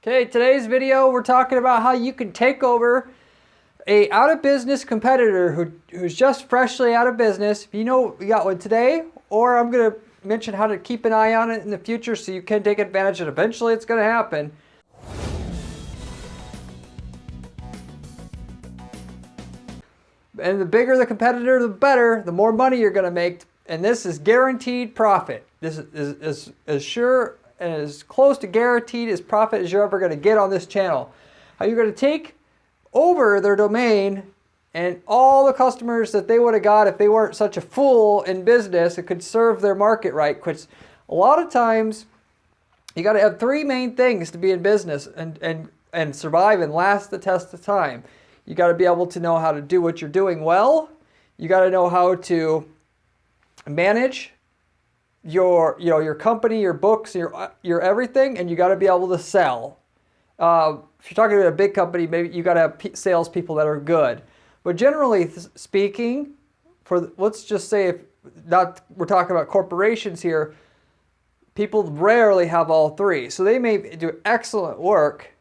Okay, today's video we're talking about how you can take over a out-of-business competitor who's just freshly out of business. You know you got one today, or I'm going to mention how to keep an eye on it in the future so you can take advantage, and eventually it's going to happen. And the bigger the competitor, the better, the more money you're going to make. And this is guaranteed profit. This is as sure and as close to guaranteed as profit as you're ever going to get on this channel. How you're going to take over their domain and all the customers that they would have got if they weren't such a fool in business and could serve their market right. Because a lot of times you got to have three main things to be in business and survive and last the test of time. You got to be able to know how to do what you're doing well. You got to know how to manage your company, your books, your everything, and you got to be able to sell. If you're talking about a big company, maybe you got to have salespeople that are good. But generally speaking, let's just say we're talking about corporations here, people rarely have all three. So they may do excellent work,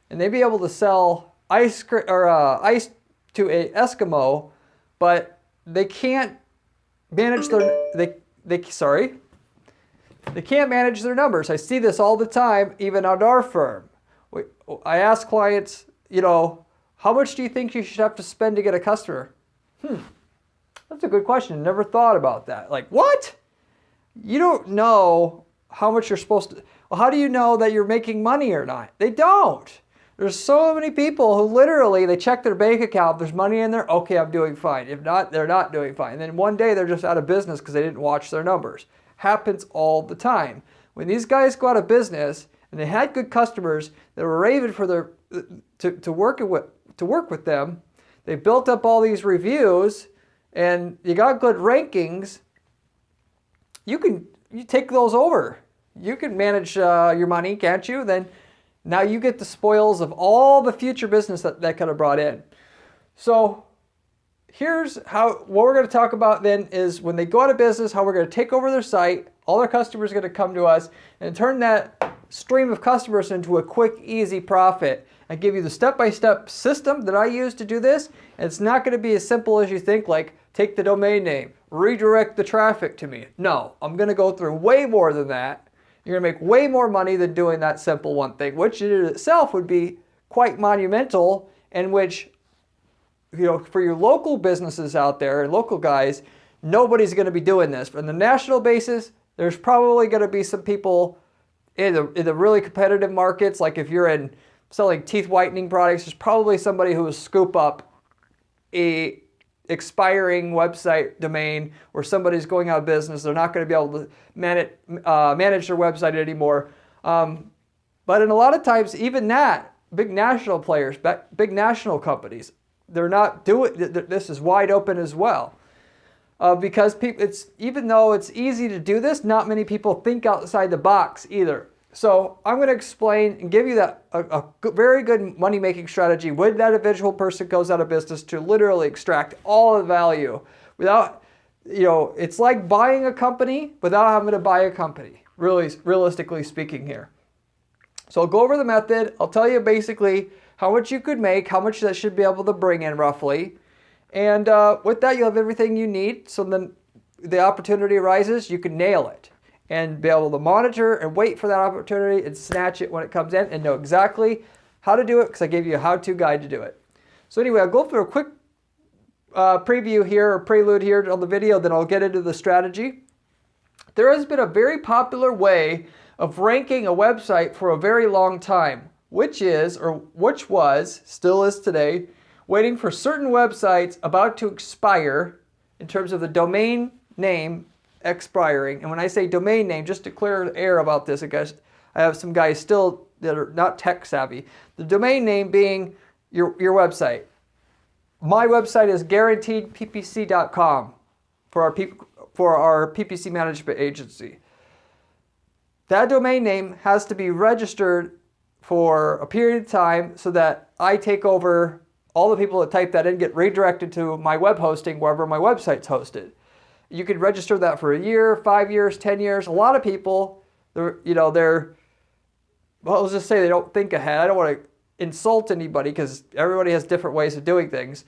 and they be able to sell ice to a Eskimo, but they can't manage they can't manage their numbers. I see this all the time, even at our firm. I ask clients, how much do you think you should have to spend to get a customer? That's a good question. Never thought about that. Like, what? You don't know how much you're supposed to. Well, how do you know that you're making money or not? They don't. There's so many people who literally, they check their bank account, there's money in there, okay, I'm doing fine. If not, they're not doing fine. And then one day they're just out of business because they didn't watch their numbers. Happens all the time. When these guys go out of business and they had good customers that were raving for to work with them, they built up all these reviews and you got good rankings, you take those over. You can manage your money, can't you? Then now you get the spoils of all the future business that could have brought in. So here's what we're going to talk about then is when they go out of business, how we're going to take over their site, all their customers are going to come to us and turn that stream of customers into a quick, easy profit. I give you the step-by-step system that I use to do this. And it's not going to be as simple as you think, like take the domain name, redirect the traffic to me. No, I'm going to go through way more than that. You're going to make way more money than doing that simple one thing, which in itself would be quite monumental, and which, for your local businesses out there, local guys, nobody's going to be doing this. But on the national basis, there's probably going to be some people in the really competitive markets, like if you're in selling teeth whitening products, there's probably somebody who will scoop up a expiring website domain where somebody's going out of business. They're not going to be able to manage their website anymore. But in a lot of times, even that, big national players, big national companies, they're not doing, this is wide open as well. Because even though it's easy to do this, not many people think outside the box either. So I'm going to explain and give you a very good money-making strategy when that individual person goes out of business to literally extract all the value without, it's like buying a company without having to buy a company, really, realistically speaking here. So I'll go over the method. I'll tell you basically how much you could make, how much that should be able to bring in roughly. And with that, you'll have everything you need. So then the opportunity arises, you can nail it and be able to monitor and wait for that opportunity and snatch it when it comes in and know exactly how to do it because I gave you a how-to guide to do it. So anyway, I'll go through a quick preview here or prelude here on the video, then I'll get into the strategy. There has been a very popular way of ranking a website for a very long time, which was, still is today, waiting for certain websites about to expire in terms of the domain name expiring. And when I say domain name, just to clear the air about this, I have some guys still that are not tech savvy. The domain name being your website. My website is guaranteedppc.com for our PPC management agency. That domain name has to be registered for a period of time so that I take over all the people that type that in, get redirected to my web hosting wherever my website's hosted. You could register that for a year, 5 years, 10 years. A lot of people, they're well, let's just say they don't think ahead. I don't want to insult anybody because everybody has different ways of doing things.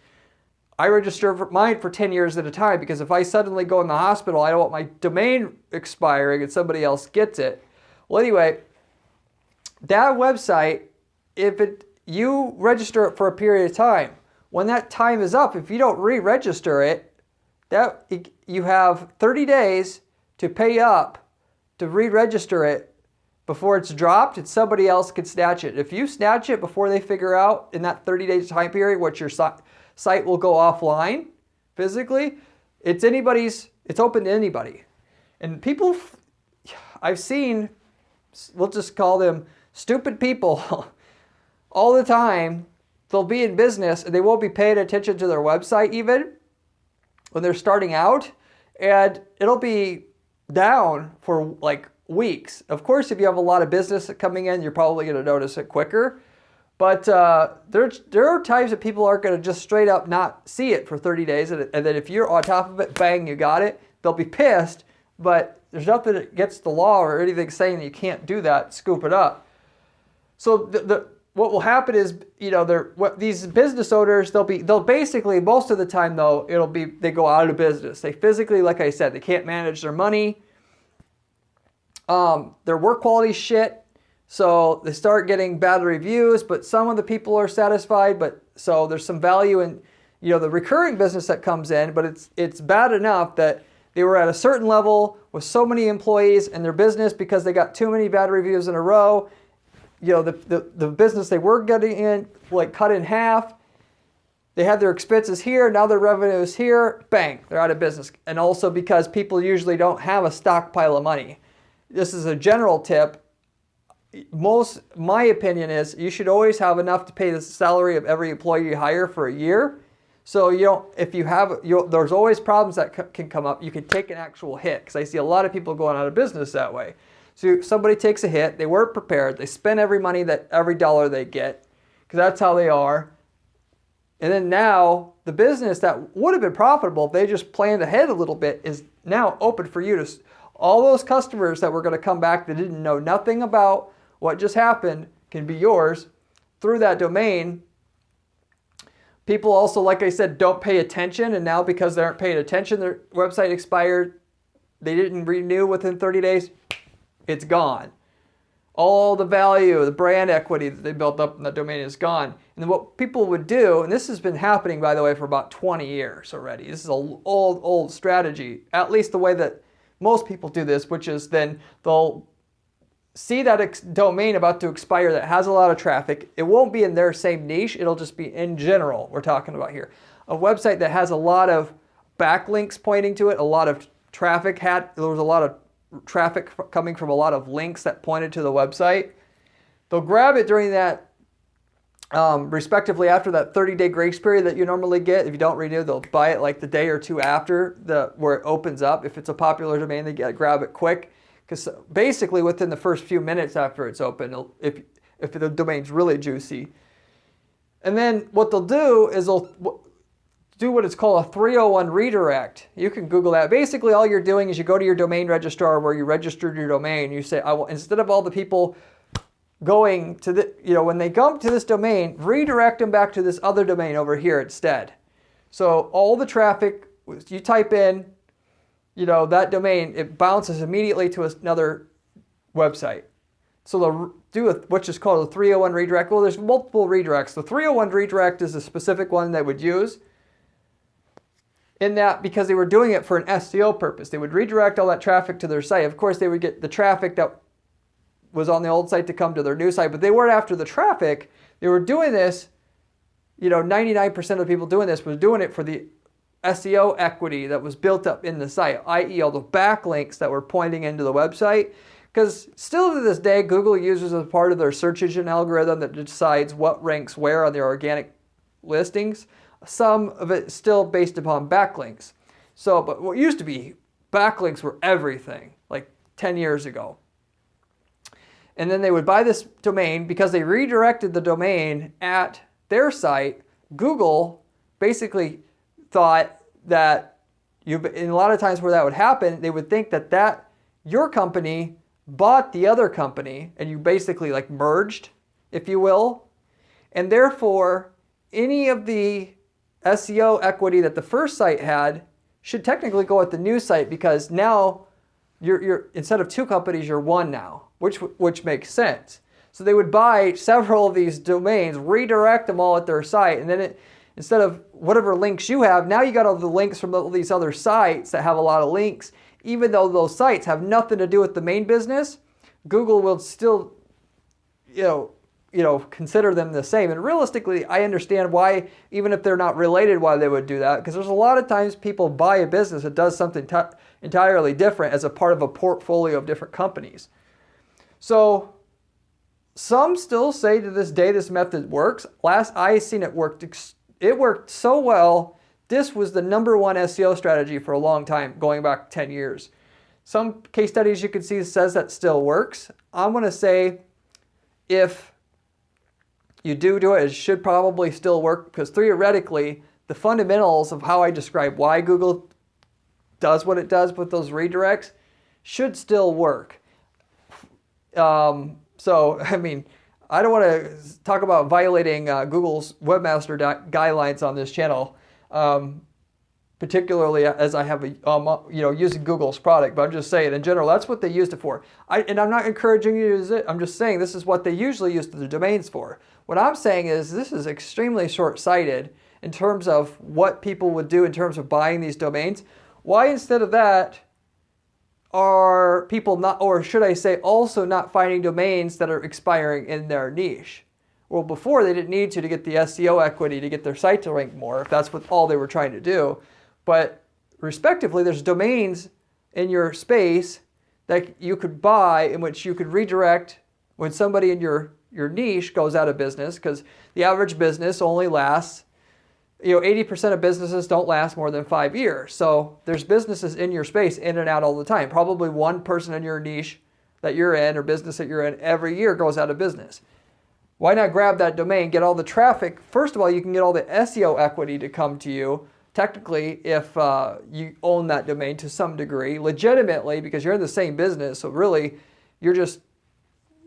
I register for mine for 10 years at a time because if I suddenly go in the hospital, I don't want my domain expiring and somebody else gets it. Well, anyway, that website, you register it for a period of time. When that time is up, if you don't re-register it, you have 30 days to pay up to re-register it before it's dropped and somebody else can snatch it. If you snatch it before they figure out in that 30-day time period what your site will go offline physically, it's open to anybody. And people, I've seen, we'll just call them stupid people, all the time. They'll be in business and they won't be paying attention to their website even when they're starting out, and it'll be down for like weeks. Of course, if you have a lot of business coming in, you're probably going to notice it quicker. But there are times that people aren't going to just straight up not see it for 30 days. And then if you're on top of it, bang, you got it. They'll be pissed, but there's nothing that gets the law or anything saying that you can't do that, scoop it up. So what will happen is, these business owners, they'll basically, most of the time though, they go out of business. They physically, like I said, they can't manage their money. Their work quality shit. So they start getting bad reviews, but some of the people are satisfied. So there's some value in, the recurring business that comes in, but it's bad enough that they were at a certain level with so many employees in their business because they got too many bad reviews in a row. The business they were getting in, like cut in half. They had their expenses here, now their revenue is here, bang, they're out of business. And also because people usually don't have a stockpile of money. This is a general tip. My opinion is you should always have enough to pay the salary of every employee you hire for a year. So there's always problems that can come up. You can take an actual hit because I see a lot of people going out of business that way. So somebody takes a hit, they weren't prepared, they spend every dollar they get because that's how they are. And then now the business that would have been profitable if they just planned ahead a little bit is now open for you to, all those customers that were going to come back that didn't know nothing about what just happened can be yours through that domain. People also, like I said, don't pay attention, and now because they aren't paying attention, their website expired, they didn't renew within 30 days, it's gone. All the value, the brand equity that they built up in the domain is gone. And then what people would do, and this has been happening, by the way, for about 20 years already. This is an old strategy, at least the way that most people do this, which is then they'll see that domain about to expire that has a lot of traffic. It won't be in their same niche. It'll just be in general, we're talking about here. A website that has a lot of backlinks pointing to it, a lot of traffic there was a lot of traffic coming from a lot of links that pointed to the website. They'll grab it during that, respectively after that 30-day grace period that you normally get. If you don't renew, they'll buy it like the day or two after where it opens up. If it's a popular domain, they grab it quick. Because basically within the first few minutes after it's open, if the domain's really juicy. And then what they'll do is they'll do what is called a 301 redirect. You can Google that. Basically all you're doing is you go to your domain registrar where you registered your domain. You say, instead of all the people going to when they come to this domain, redirect them back to this other domain over here instead. So all the traffic, you type in, that domain, it bounces immediately to another website. So they'll do which is called a 301 redirect. Well, there's multiple redirects. The 301 redirect is a specific one they would use in that because they were doing it for an SEO purpose. They would redirect all that traffic to their site. Of course, they would get the traffic that was on the old site to come to their new site, but they weren't after the traffic. They were doing this, 99% of the people doing this was doing it for the SEO equity that was built up in the site, i.e. all the backlinks that were pointing into the website. Because still to this day, Google uses as part of their search engine algorithm that decides what ranks where on their organic listings. Some of it is still based upon backlinks. But what used to be, backlinks were everything, like 10 years ago. And then they would buy this domain because they redirected the domain at their site. Google basically thought that in a lot of times where that would happen, they would think that your company bought the other company and you basically like merged, if you will. And therefore, any of the SEO equity that the first site had should technically go at the new site, because now you're instead of two companies, you're one now, which makes sense. So they would buy several of these domains, redirect them all at their site, and then instead of whatever links you have, now you got all the links from all these other sites that have a lot of links. Even though those sites have nothing to do with the main business, Google will still, consider them the same. And realistically, I understand why, even if they're not related, why they would do that. Because there's a lot of times people buy a business that does something entirely different as a part of a portfolio of different companies. So some still say to this day this method works. Last I seen it worked so well. This was the number one SEO strategy for a long time, going back 10 years. Some case studies you can see says that still works. I'm going to say if you do it, it should probably still work, because theoretically, the fundamentals of how I describe why Google does what it does with those redirects should still work. So, I mean, I don't want to talk about violating Google's webmaster guidelines on this channel, particularly as I have using Google's product. But I'm just saying, in general, that's what they used it for. And I'm not encouraging you to use it. I'm just saying this is what they usually use the domains for. What I'm saying is this is extremely short-sighted in terms of what people would do in terms of buying these domains. Why instead of that are people not, or should I say also not finding domains that are expiring in their niche? Well, before they didn't need to get the SEO equity to get their site to rank more, if that's what all they were trying to do. But respectively, there's domains in your space that you could buy in which you could redirect when somebody in your niche goes out of business, because the average business only lasts, 80% of businesses don't last more than 5 years. So there's businesses in your space in and out all the time. Probably one person in your niche that you're in or business that you're in every year goes out of business. Why not grab that domain, get all the traffic? First of all, you can get all the SEO equity to come to you, technically, if you own that domain to some degree, legitimately, because you're in the same business. So really, you're just,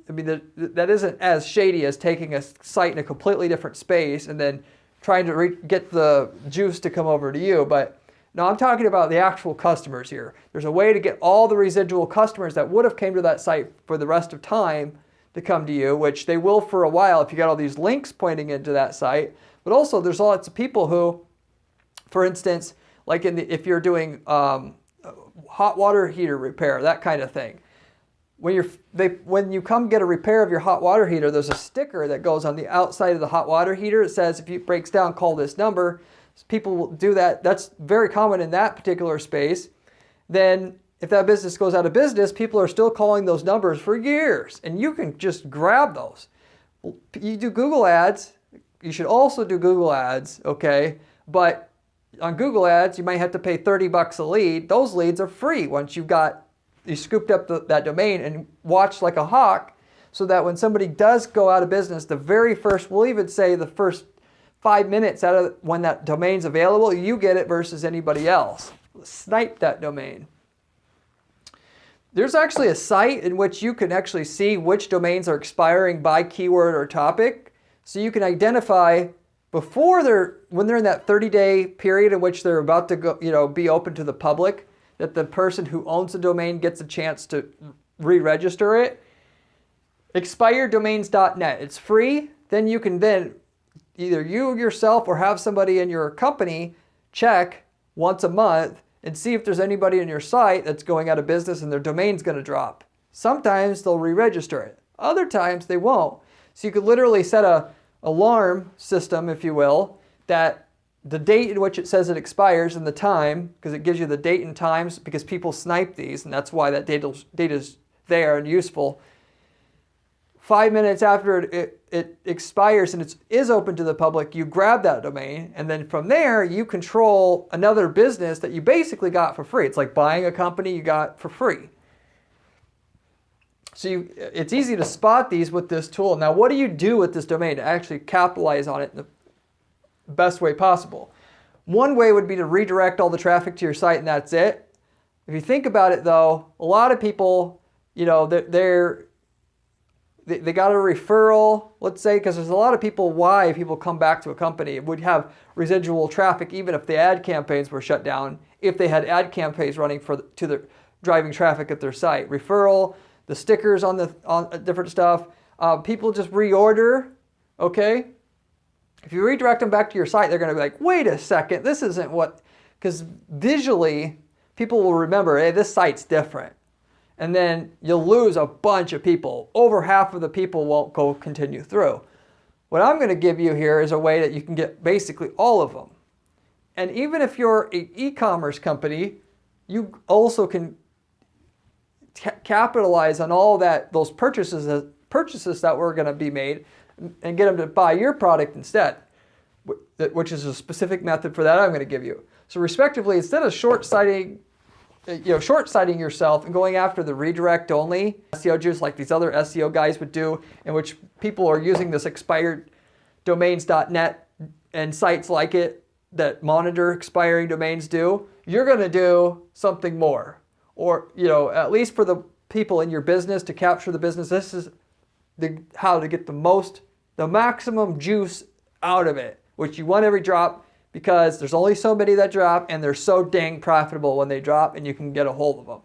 that isn't as shady as taking a site in a completely different space and then trying to get the juice to come over to you. But no, I'm talking about the actual customers here. There's a way to get all the residual customers that would have came to that site for the rest of time to come to you, which they will for a while if you got all these links pointing into that site. But also there's lots of people who, for instance, like if you're doing hot water heater repair, that kind of thing. When you come get a repair of your hot water heater, there's a sticker that goes on the outside of the hot water heater. It says, if it breaks down, call this number. People will do that. That's very common in that particular space. Then if that business goes out of business, people are still calling those numbers for years. And you can just grab those. You do Google ads. You should also do Google ads, okay? But on Google ads, you might have to pay $30 a lead. Those leads are free once you scooped up that domain and watched like a hawk, so that when somebody does go out of business, we'll even say the first 5 minutes out of when that domain's available, you get it versus anybody else. Snipe that domain. There's actually a site in which you can actually see which domains are expiring by keyword or topic. So you can identify when they're in that 30-day period in which they're about to go, be open to the public, that the person who owns the domain gets a chance to re-register it. Expiredomains.net. It's free. Then you can either you yourself or have somebody in your company check once a month and see if there's anybody in your site that's going out of business and their domain's going to drop. Sometimes they'll re-register it. Other times they won't. So you could literally set a alarm system, if you will, that the date in which it says it expires and the time, because it gives you the date and times, because people snipe these, and that's why that data is there and useful. 5 minutes after it expires and it is open to the public, you grab that domain, and then from there you control another business that you basically got for free. It's like buying a company you got for free. So it's easy to spot these with this tool. Now, what do you do with this domain to actually capitalize on it in the best way possible? One way would be to redirect all the traffic to your site, and that's it. If you think about it though, a lot of people you know, they got a referral, let's say, because there's a lot of why people come back to a company. It would have residual traffic even if the ad campaigns were shut down, if they had ad campaigns running to the driving traffic at their site. Referral, the stickers on different stuff. People just reorder, okay? If you redirect them back to your site, they're going to be like, wait a second, this isn't what, because visually, people will remember, hey, this site's different. And then you'll lose a bunch of people. Over half of the people won't continue through. What I'm going to give you here is a way that you can get basically all of them. And even if you're an e-commerce company, you also can capitalize on all those purchases that were going to be made and get them to buy your product instead, which is a specific method for that I'm going to give you. So respectively, instead of short-sighting yourself and going after the redirect only SEO, just like these other SEO guys would do, in which people are using this expired domains.net and sites like it that monitor expiring domains do, you're going to do something more. Or, at least for the people in your business, to capture the business, this is how to get the maximum juice out of it, which you want every drop, because there's only so many that drop, and they're so dang profitable when they drop, and you can get a hold of them.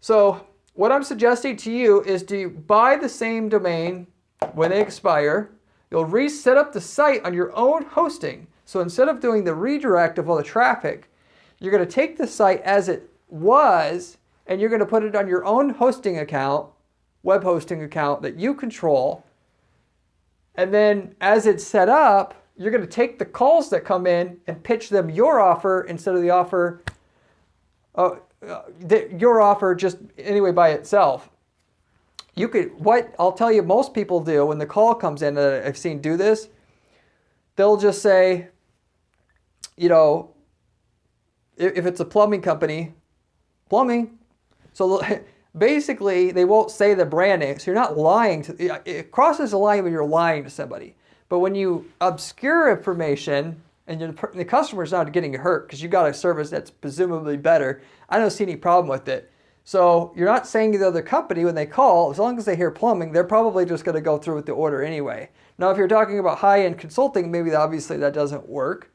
So what I'm suggesting to you is to buy the same domain when they expire. You'll reset up the site on your own hosting. So instead of doing the redirect of all the traffic, you're going to take the site as it was, and you're going to put it on your own hosting account, web hosting account that you control. And then as it's set up, you're going to take the calls that come in and pitch them your offer instead of the offer, your offer just anyway by itself. What I'll tell you most people do when the call comes in, that I've seen do this, they'll just say, if it's a plumbing company, plumbing. So basically, they won't say the brand name. So you're not lying. It crosses the line when you're lying to somebody. But when you obscure information and the customer's not getting hurt because you got a service that's presumably better, I don't see any problem with it. So you're not saying to the other company when they call, as long as they hear plumbing, they're probably just going to go through with the order anyway. Now, if you're talking about high-end consulting, maybe obviously that doesn't work.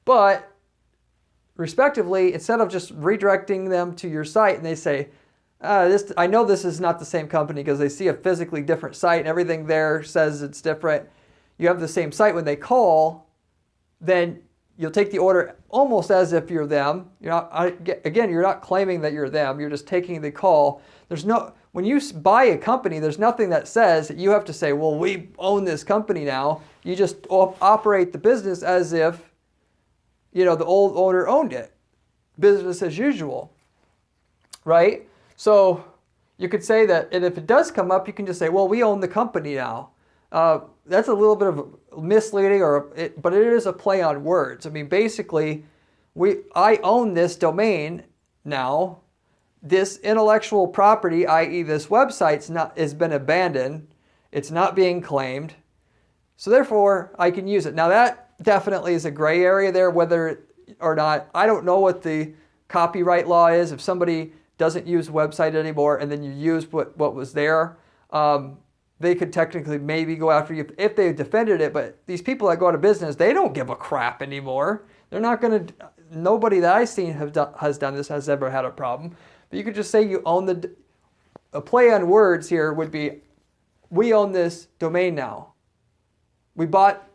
But respectively, instead of just redirecting them to your site and they say, I know this is not the same company because they see a physically different site and everything there says it's different. You have the same site when they call, then you'll take the order almost as if you're them. You're not claiming that you're them. You're just taking the call. When you buy a company, there's nothing that says that you have to say, well, we own this company now. You just operate the business as if, the old owner owned it. Business as usual, right? So you could say that, and if it does come up, you can just say, well, we own the company now. That's a little bit of misleading, but it is a play on words. I mean, basically, I own this domain now. This intellectual property, i.e. this website, has been abandoned. It's not being claimed. So therefore, I can use it. Now that definitely is a gray area there, whether or not, I don't know what the copyright law is. If somebody doesn't use the website anymore and then you use what was there, they could technically maybe go after you if they defended it. But these people that go out of business, they don't give a crap anymore. They're not going to, nobody that I've seen has done this has ever had a problem. But you could just say you own a play on words here would be, we own this domain now. We bought,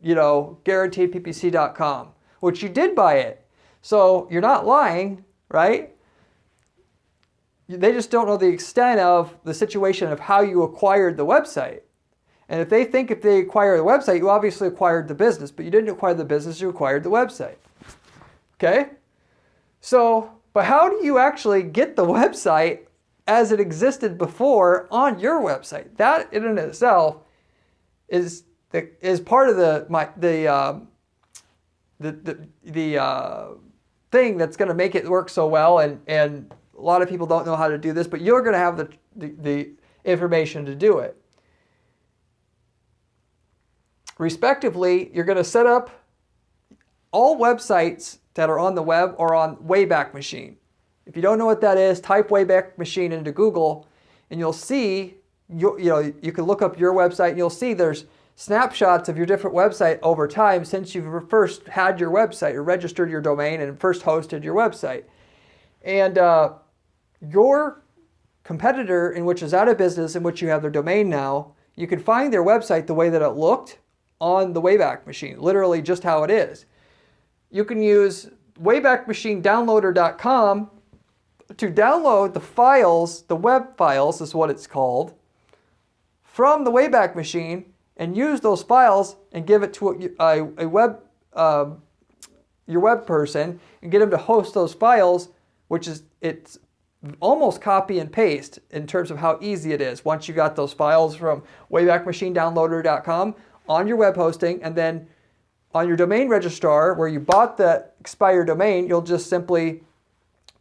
guaranteedppc.com, which you did buy it. So you're not lying, right? They just don't know the extent of the situation of how you acquired the website. And if they think if they acquire the website, you obviously acquired the business, but you didn't acquire the business, you acquired the website. Okay? So, but how do you actually get the website as it existed before on your website? That in and of itself is part of the thing that's going to make it work so well, and a lot of people don't know how to do this, but you're going to have the information to do it. Respectively, you're going to set up all websites that are on the web or on Wayback Machine. If you don't know what that is, type Wayback Machine into Google and you'll see, you can look up your website and you'll see there's snapshots of your different website over time since you've first had your website or registered your domain and first hosted your website. And your competitor, in which is out of business, in which you have their domain now, you can find their website the way that it looked on the Wayback Machine, literally just how it is. You can use waybackmachinedownloader.com to download the files, the web files is what it's called, from the Wayback Machine and use those files and give it to your web person and get them to host those files, which is, it's almost copy and paste in terms of how easy it is. Once you got those files from waybackmachinedownloader.com on your web hosting, and then on your domain registrar where you bought the Expire domain, you'll just simply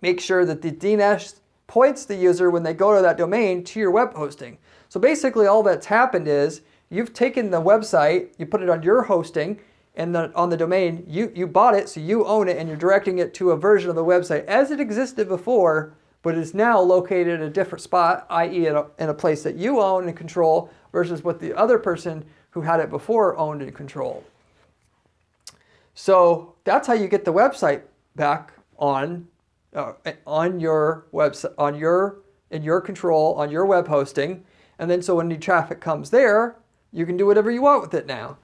make sure that the DNS points the user when they go to that domain to your web hosting. So basically all that's happened is you've taken the website, you put it on your hosting, and on the domain, you bought it, so you own it, and you're directing it to a version of the website as it existed before, but is now located at a different spot, i.e. in a place that you own and control versus what the other person who had it before owned and controlled. So that's how you get the website back on your website, in your control, on your web hosting. And then so when new traffic comes there, you can do whatever you want with it now.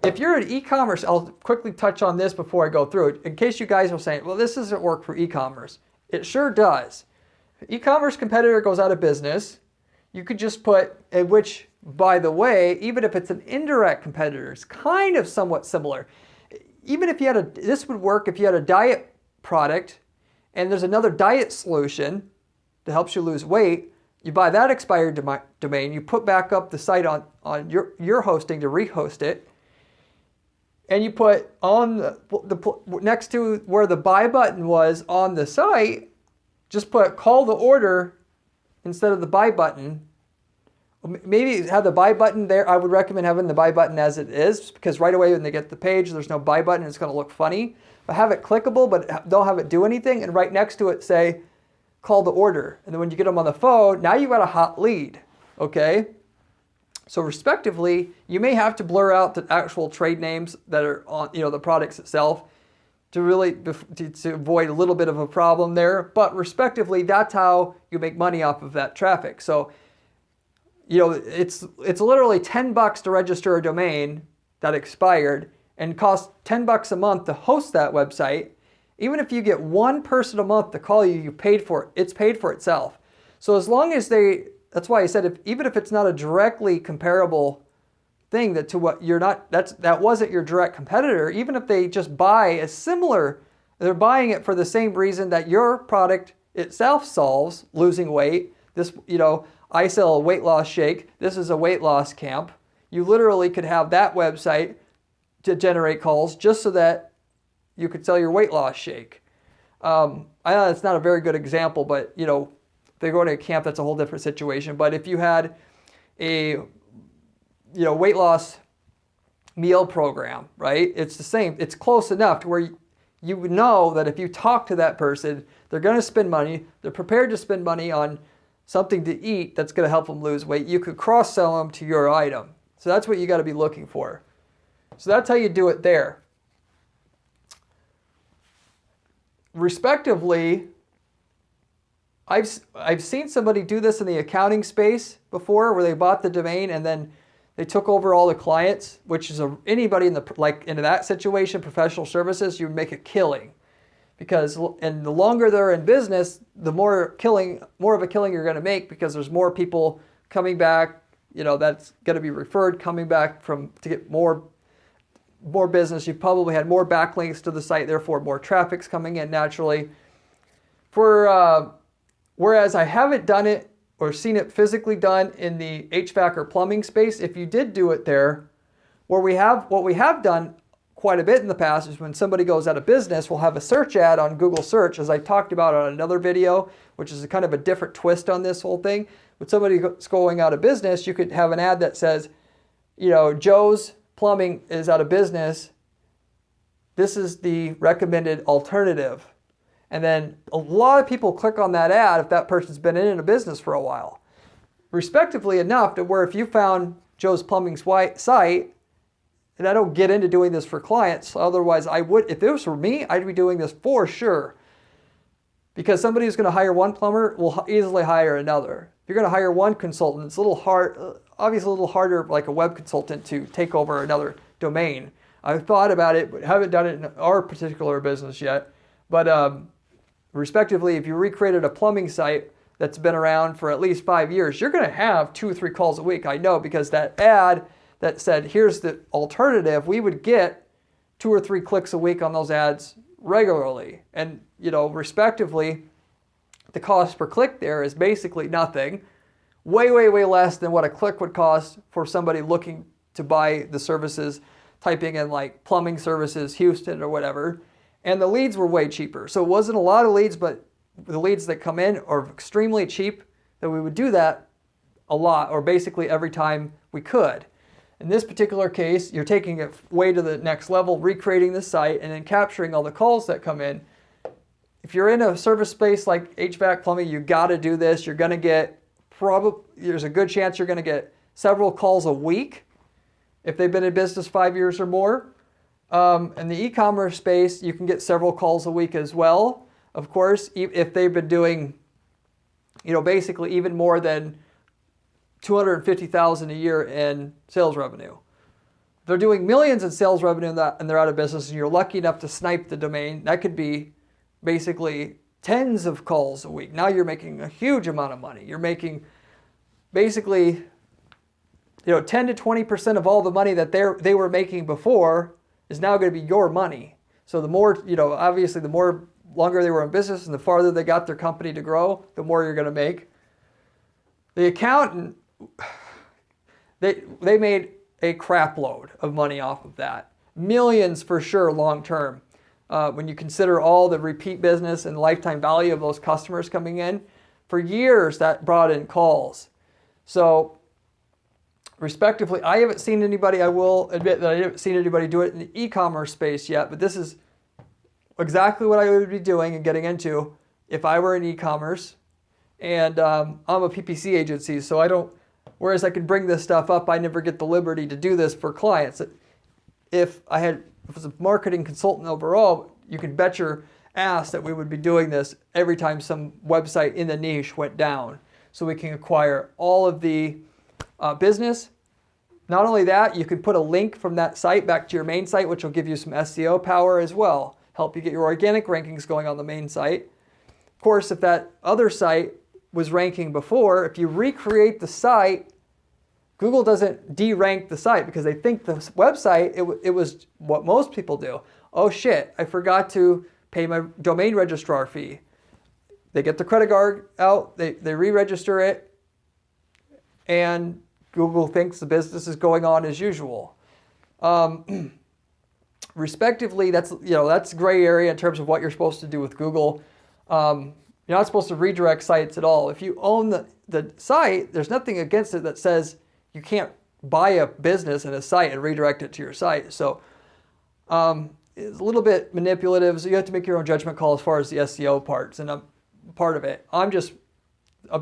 If you're an e-commerce, I'll quickly touch on this before I go through it, in case you guys are saying, well, this doesn't work for e-commerce. It sure does. If an e-commerce competitor goes out of business, you could just put, which, by the way, even if it's an indirect competitor, it's kind of somewhat similar. Even if you had this would work if you had a diet product and there's another diet solution that helps you lose weight. You buy that expired domain, you put back up the site on your hosting to rehost it, and you put on the next to where the buy button was on the site, just put call the order instead of the buy button. Maybe have the buy button there. I would recommend having the buy button as it is, because right away when they get the page, there's no buy button. It's going to look funny. But have it clickable, but don't have it do anything. And right next to it, say, call the order. And then when you get them on the phone, now you've got a hot lead. Okay? So respectively, you may have to blur out the actual trade names that are on, the products itself to really to avoid a little bit of a problem there. But respectively, that's how you make money off of that traffic. So it's literally $10 to register a domain that expired and costs $10 a month to host that website. Even if you get one person a month to call you, you paid for it. It's paid for itself. So as long as that's why I said even if it's not a directly comparable thing that to what you're not, that wasn't your direct competitor, even if they just buy a similar, they're buying it for the same reason that your product itself solves, losing weight. This, I sell a weight loss shake. This is a weight loss camp. You literally could have that website to generate calls just so that you could sell your weight loss shake. I know it's not a very good example, but if they're going to a camp, that's a whole different situation. But if you had a weight loss meal program, right? It's the same. It's close enough to where you would know that if you talk to that person, they're going to spend money. They're prepared to spend money on something to eat that's going to help them lose weight. You could cross-sell them to your item. So that's what you got to be looking for. So that's how you do it there. Respectively, I've seen somebody do this in the accounting space before, where they bought the domain and then they took over all the clients, which is anybody in that situation, professional services, you would make a killing. Because and the longer they're in business, the more of a killing you're going to make, because there's more people coming back, that's going to be referred, coming back to get more business. You've probably had more backlinks to the site, therefore more traffic's coming in naturally. Whereas I haven't done it or seen it physically done in the HVAC or plumbing space. If you did do it there, what we have done quite a bit in the past is when somebody goes out of business, we'll have a search ad on Google search, as I talked about on another video, which is a kind of a different twist on this whole thing. When somebody's going out of business, you could have an ad that says, Joe's Plumbing is out of business. This is the recommended alternative. And then a lot of people click on that ad if that person's been in a business for a while. Respectively enough to where if you found Joe's Plumbing's site, and I don't get into doing this for clients, otherwise I would, if it was for me, I'd be doing this for sure. Because somebody who's going to hire one plumber will easily hire another. If you're going to hire one consultant, it's a little hard, obviously a little harder like a web consultant to take over another domain. I've thought about it, but haven't done it in our particular business yet. But respectively, if you recreated a plumbing site that's been around for at least 5 years, you're going to have 2 or 3 calls a week. I know, because that ad that said, here's the alternative, we would get 2 or 3 clicks a week on those ads regularly. And, you know, respectively, the cost per click there is basically nothing. Way, way, way less than what a click would cost for somebody looking to buy the services, typing in like plumbing services, Houston or whatever. And the leads were way cheaper. So it wasn't a lot of leads, but the leads that come in are extremely cheap, that we would do that a lot, or basically every time we could. In this particular case, you're taking it way to the next level, recreating the site, and then capturing all the calls that come in. If you're in a service space like HVAC plumbing, you got to do this. You're going to get there's a good chance you're going to get several calls a week if they've been in business 5 years or more. In the e-commerce space, you can get several calls a week as well. Of course, if they've been doing, you know, basically even more than $250,000 a year in sales revenue. If they're doing millions in sales revenue and they're out of business, and you're lucky enough to snipe the domain, that could be basically tens of calls a week. Now you're making a huge amount of money. You're making basically, you know, 10 to 20% of all the money that they were making before is now going to be your money. So the more, you know, obviously the more longer they were in business and the farther they got their company to grow, the more you're going to make. The accountant, they made a crap load of money off of that. Millions for sure long term. When you consider all the repeat business and lifetime value of those customers coming in, for years that brought in calls. So respectively, I haven't seen anybody, I will admit that I haven't seen anybody do it in the e-commerce space yet, but this is exactly what I would be doing and getting into if I were in e-commerce. And I'm a PPC agency, so I don't, whereas I can bring this stuff up, I never get the liberty to do this for clients. If I was a marketing consultant overall, you can bet your ass that we would be doing this every time some website in the niche went down. So we can acquire all of the business. Not only that, you can put a link from that site back to your main site, which will give you some SEO power as well. Help you get your organic rankings going on the main site. Of course, if that other site was ranking before, if you recreate the site, Google doesn't de-rank the site because they think the website, it was what most people do. Oh shit, I forgot to pay my domain registrar fee. They get the credit card out, they re-register it, and Google thinks the business is going on as usual. Respectively, that's gray area in terms of what you're supposed to do with Google. You're not supposed to redirect sites at all. If you own the site, there's nothing against it that says you can't buy a business and a site and redirect it to your site. So it's a little bit manipulative, so you have to make your own judgment call as far as the SEO parts, and I'm part of it. I'm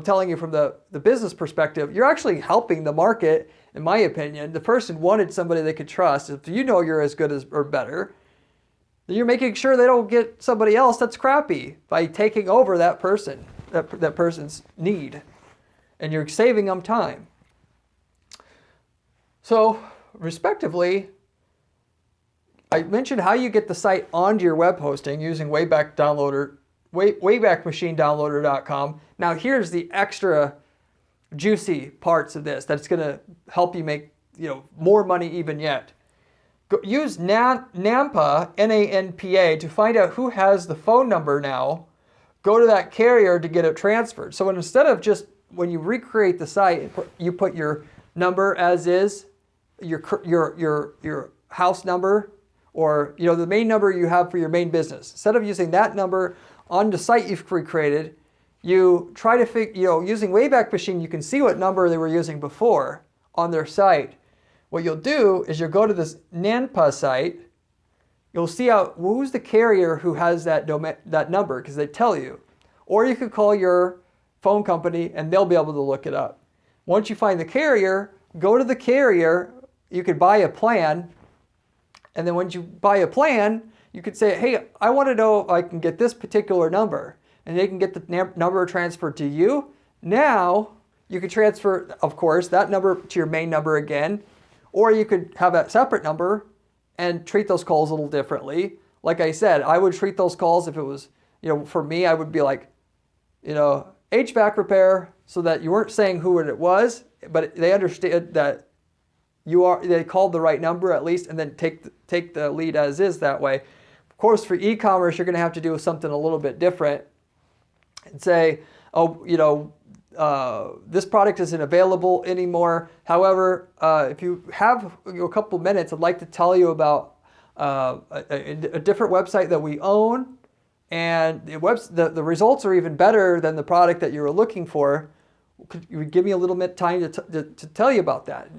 telling you from the business perspective, you're actually helping the market, in my opinion. The person wanted somebody they could trust. If you know you're as good as or better, then you're making sure they don't get somebody else that's crappy by taking over that person, that person's need, and you're saving them time. So, respectively, I mentioned how you get the site onto your web hosting using waybackmachinedownloader.com. Now, here's the extra juicy parts of this that's going to help you make more money even yet. Use NANPA, N-A-N-P-A, to find out who has the phone number now. Go to that carrier to get it transferred. So instead of just when you recreate the site, you put your number as is, your house number, or the main number you have for your main business. Instead of using that number on the site you've recreated, you try to using Wayback Machine, you can see what number they were using before on their site. What you'll do is you'll go to this NANPA site, you'll see who's the carrier who has that number, because they tell you. Or you could call your phone company and they'll be able to look it up. Once you find the carrier, go to the carrier. You could buy a plan. And then once you buy a plan, you could say, hey, I want to know if I can get this particular number. And they can get the number transferred to you. Now, you could transfer, of course, that number to your main number again. Or you could have a separate number and treat those calls a little differently. Like I said, I would treat those calls, if it was, for me, I would be like, HVAC repair, so that you weren't saying who it was, but they understood that they called the right number at least, and then take the lead as is that way. Of course, for e-commerce, you're going to have to do something a little bit different and say, this product isn't available anymore. However, if you have a couple minutes, I'd like to tell you about a different website that we own. And the results are even better than the product that you were looking for. Could you give me a little bit of time to tell you about that?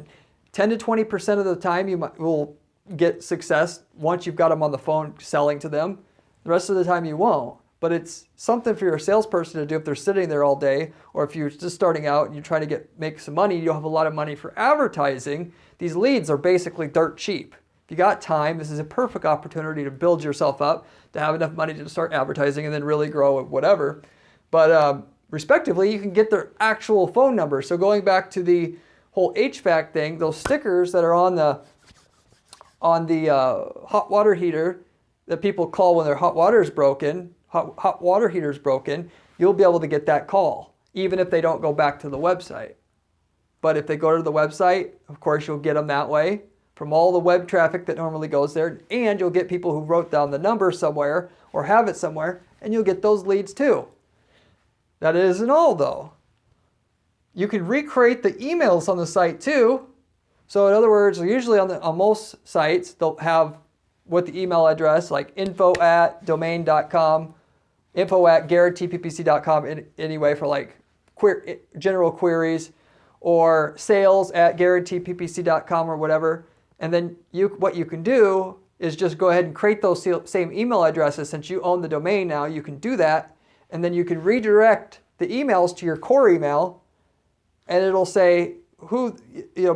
10 to 20% of the time you will get success once you've got them on the phone selling to them. The rest of the time you won't. But it's something for your salesperson to do if they're sitting there all day, or if you're just starting out and you're trying to make some money, you don't have a lot of money for advertising. These leads are basically dirt cheap. If you got time, this is a perfect opportunity to build yourself up, to have enough money to start advertising and then really grow at whatever. But respectively, you can get their actual phone number. So going back to the whole HVAC thing, those stickers that are on the hot water heater that people call when their hot water heater's broken, you'll be able to get that call, even if they don't go back to the website. But if they go to the website, of course, you'll get them that way from all the web traffic that normally goes there, and you'll get people who wrote down the number somewhere or have it somewhere, and you'll get those leads too. That isn't all, though. You can recreate the emails on the site too. So in other words, usually on most sites, they'll have with the email address like info@domain.com, info@guaranteeppc.com anyway for like general queries, or sales@guaranteeppc.com or whatever. And then what you can do is just go ahead and create those same email addresses. Since you own the domain now, you can do that. And then you can redirect the emails to your core email, and it'll say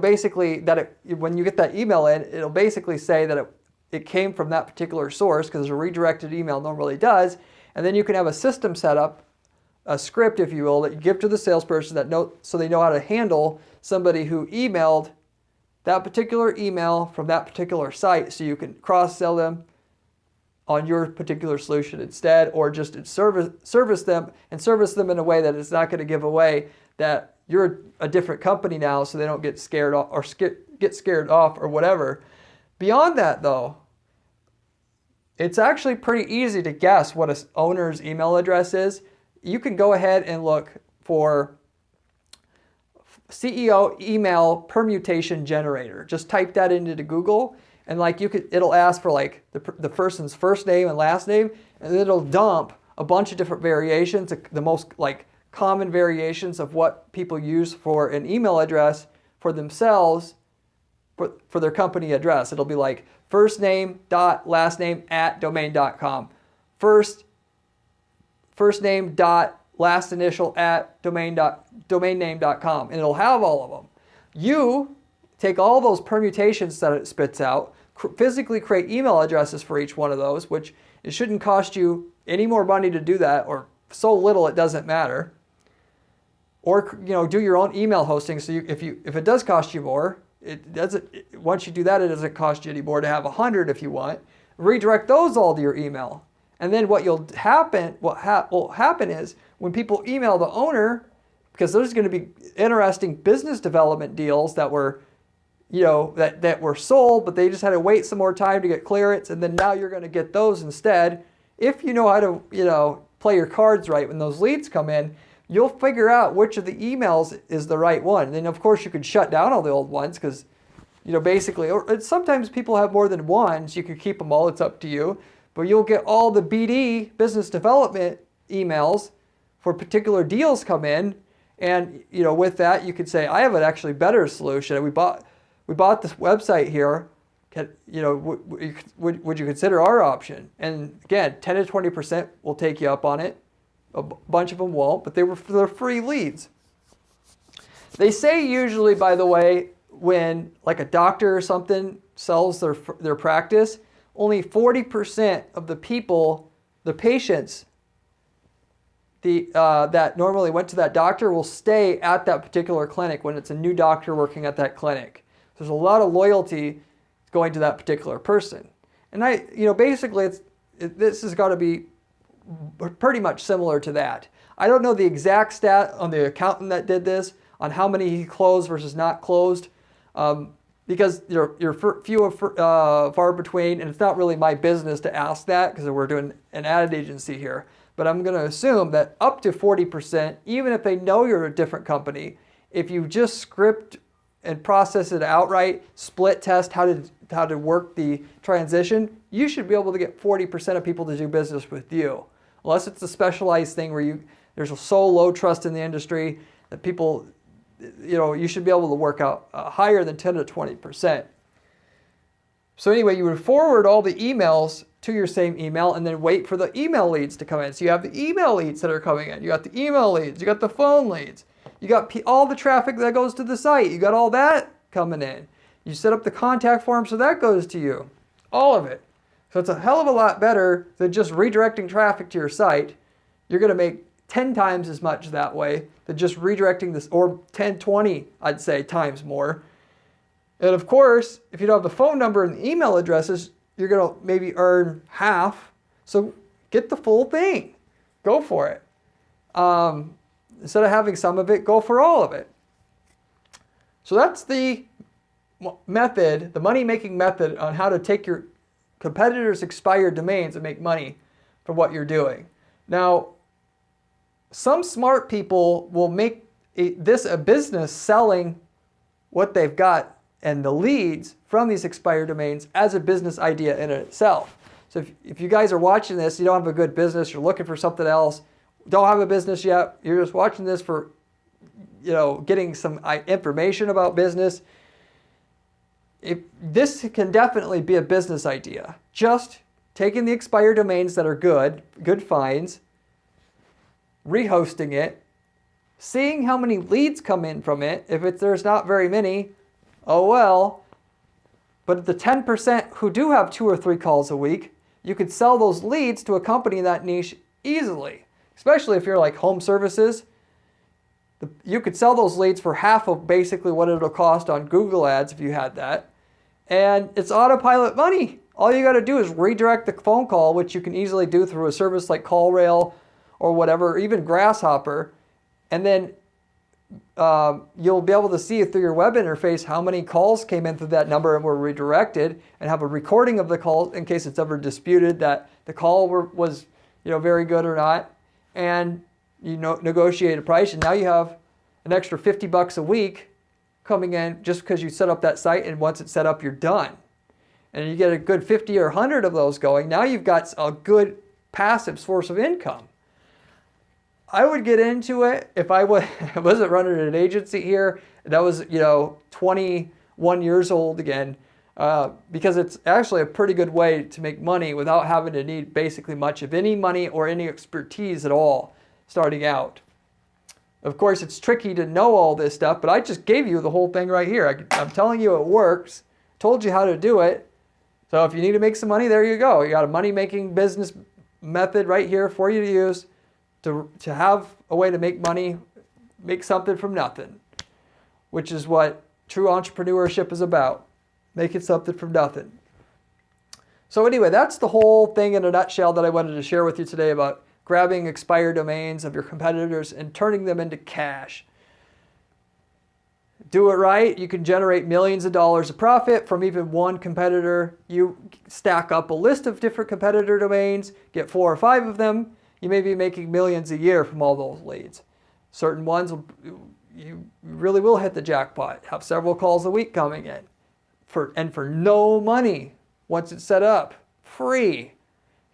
basically that when you get that email in, it'll basically say that it came from that particular source, because a redirected email normally does. And then you can have a system set up, a script, if you will, that you give to the salesperson so they know how to handle somebody who emailed that particular email from that particular site, so you can cross-sell them on your particular solution instead, or just service them in a way that it's not going to give away that you're a different company now, so they don't get scared off or get scared off or whatever. Beyond that, though, it's actually pretty easy to guess what an owner's email address is. You can go ahead and look for CEO email permutation generator. Just type that into Google, and it'll ask for like the person's first name and last name, and it'll dump a bunch of different variations, the most like common variations of what people use for an email address for themselves, for their company address. It'll be like first name dot last name at domain.com, first name dot last initial at domainname.com, and it'll have all of them. You take all those permutations that it spits out, physically create email addresses for each one of those, which it shouldn't cost you any more money to do that, or so little it doesn't matter. Or do your own email hosting. So if it does cost you more, it doesn't. Once you do that, it doesn't cost you any more to have 100 if you want. Redirect those all to your email. And then what will happen is when people email the owner, because there's going to be interesting business development deals that were, that were sold, but they just had to wait some more time to get clearance, and then now you're going to get those instead. If you know how to, play your cards right when those leads come in, you'll figure out which of the emails is the right one. And then of course you could shut down all the old ones, because, basically, or sometimes people have more than one, so you could keep them all. It's up to you. But you'll get all the BD, business development emails for particular deals come in. And, with that, you could say, I have an actually better solution. We bought this website here, would you consider our option? And again, 10 to 20% will take you up on it. A bunch of them won't, but they're free leads. They say usually, by the way, when like a doctor or something sells their practice, only 40% of the people, the patients, that normally went to that doctor will stay at that particular clinic when it's a new doctor working at that clinic. There's a lot of loyalty going to that particular person. And basically this has got to be pretty much similar to that. I don't know the exact stat on the accountant that did this, on how many he closed versus not closed, because you're few and far between, and it's not really my business to ask that because we're doing an ad agency here. But I'm going to assume that up to 40%, even if they know you're a different company, if you just script and process it outright, split test how to work the transition, you should be able to get 40% of people to do business with you. Unless it's a specialized thing where there's so low trust in the industry that people, you should be able to work out higher than 10 to 20%. So anyway, you would forward all the emails to your same email and then wait for the email leads to come in. So you have the email leads that are coming in. You got the email leads. You got the phone leads. You got all the traffic that goes to the site. You got all that coming in. You set up the contact form so that goes to you. All of it. So it's a hell of a lot better than just redirecting traffic to your site. You're going to make 10 times as much that way than just redirecting this, or 10, 20, I'd say, times more. And of course, if you don't have the phone number and the email addresses, you're going to maybe earn half. So get the full thing. Go for it. Instead of having some of it, go for all of it. So that's the method, the money-making method on how to take your competitors' expired domains and make money for what you're doing. Now, some smart people will make this a business selling what they've got and the leads from these expired domains as a business idea in itself. So if you guys are watching this, you don't have a good business, you're looking for something else, don't have a business yet, you're just watching this for, getting some information about business, this can definitely be a business idea. Just taking the expired domains that are good finds, rehosting it, seeing how many leads come in from it. If there's not very many, oh well. But the 10% who do have 2 or 3 calls a week, you could sell those leads to a company in that niche easily. Especially if you're like home services. You could sell those leads for half of basically what it'll cost on Google Ads if you had that. And it's autopilot money. All you got to do is redirect the phone call, which you can easily do through a service like CallRail or whatever, even Grasshopper. And then you'll be able to see through your web interface how many calls came in through that number and were redirected, and have a recording of the call in case it's ever disputed that the call was very good or not. And negotiate a price, and now you have an extra $50 a week coming in just because you set up that site, and once it's set up, you're done. And you get a good 50 or 100 of those going. Now you've got a good passive source of income. I would get into it if I wasn't running an agency here. That was 21 years old again, because it's actually a pretty good way to make money without having to need basically much of any money or any expertise at all starting out. Of course, it's tricky to know all this stuff, but I just gave you the whole thing right here. I'm telling you it works, told you how to do it. So if you need to make some money, there you go. You got a money-making business method right here for you to use to have a way to make money, make something from nothing, which is what true entrepreneurship is about. Making something from nothing. So anyway, that's the whole thing in a nutshell that I wanted to share with you today about grabbing expired domains of your competitors and turning them into cash. Do it right, you can generate millions of dollars of profit from even one competitor. You stack up a list of different competitor domains, get 4 or 5 of them, you may be making millions a year from all those leads. Certain ones, you really will hit the jackpot, have several calls a week coming in. For no money once it's set up, free.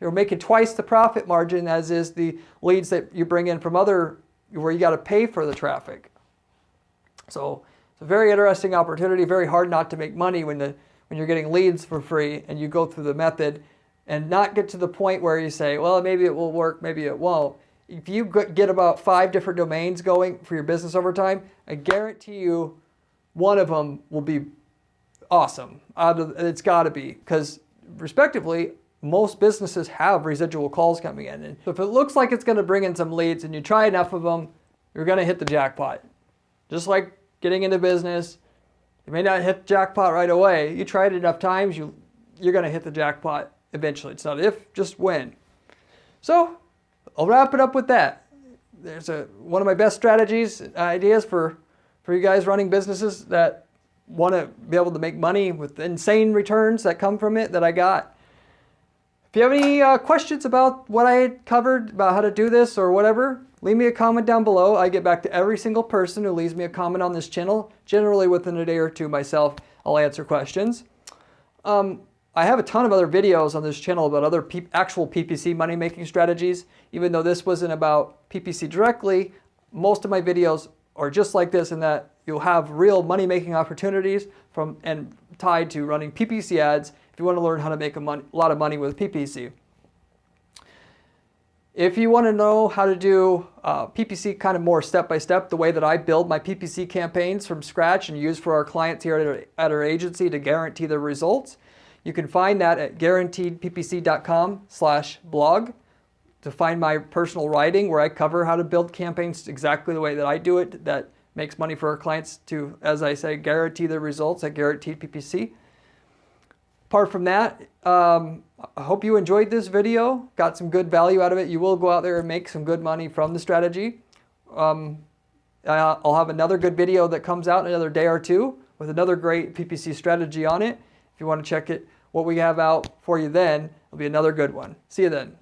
You're making twice the profit margin as is the leads that you bring in from where you got to pay for the traffic. So it's a very interesting opportunity, very hard not to make money when when you're getting leads for free and you go through the method and not get to the point where you say, well, maybe it will work, maybe it won't. If you get about 5 different domains going for your business over time, I guarantee you one of them will be awesome. It's got to be, because respectively, most businesses have residual calls coming in. And so if it looks like it's going to bring in some leads and you try enough of them, you're going to hit the jackpot. Just like getting into business, you may not hit the jackpot right away. You try it enough times, you're going to hit the jackpot eventually. It's not if, just when. So I'll wrap it up with that. There's one of my best strategies, ideas for you guys running businesses that want to be able to make money with insane returns that come from it that I got. If you have any questions about what I had covered, about how to do this or whatever, leave me a comment down below. I get back to every single person who leaves me a comment on this channel. Generally within a day or two myself, I'll answer questions. I have a ton of other videos on this channel about other actual PPC money-making strategies. Even though this wasn't about PPC directly, most of my videos are just like this in that you'll have real money-making opportunities and tied to running PPC ads if you want to learn how to make a lot of money with PPC. If you want to know how to do PPC kind of more step-by-step, the way that I build my PPC campaigns from scratch and use for our clients here at our agency to guarantee the results, you can find that at guaranteedppc.com/blog to find my personal writing where I cover how to build campaigns exactly the way that I do it that makes money for our clients to, as I say, guarantee the results at Guaranteed PPC. Apart from that, I hope you enjoyed this video, got some good value out of it. You will go out there and make some good money from the strategy. I'll have another good video that comes out in another day or two with another great PPC strategy on it. If you want to check it, what we have out for you then, it'll be another good one. See you then.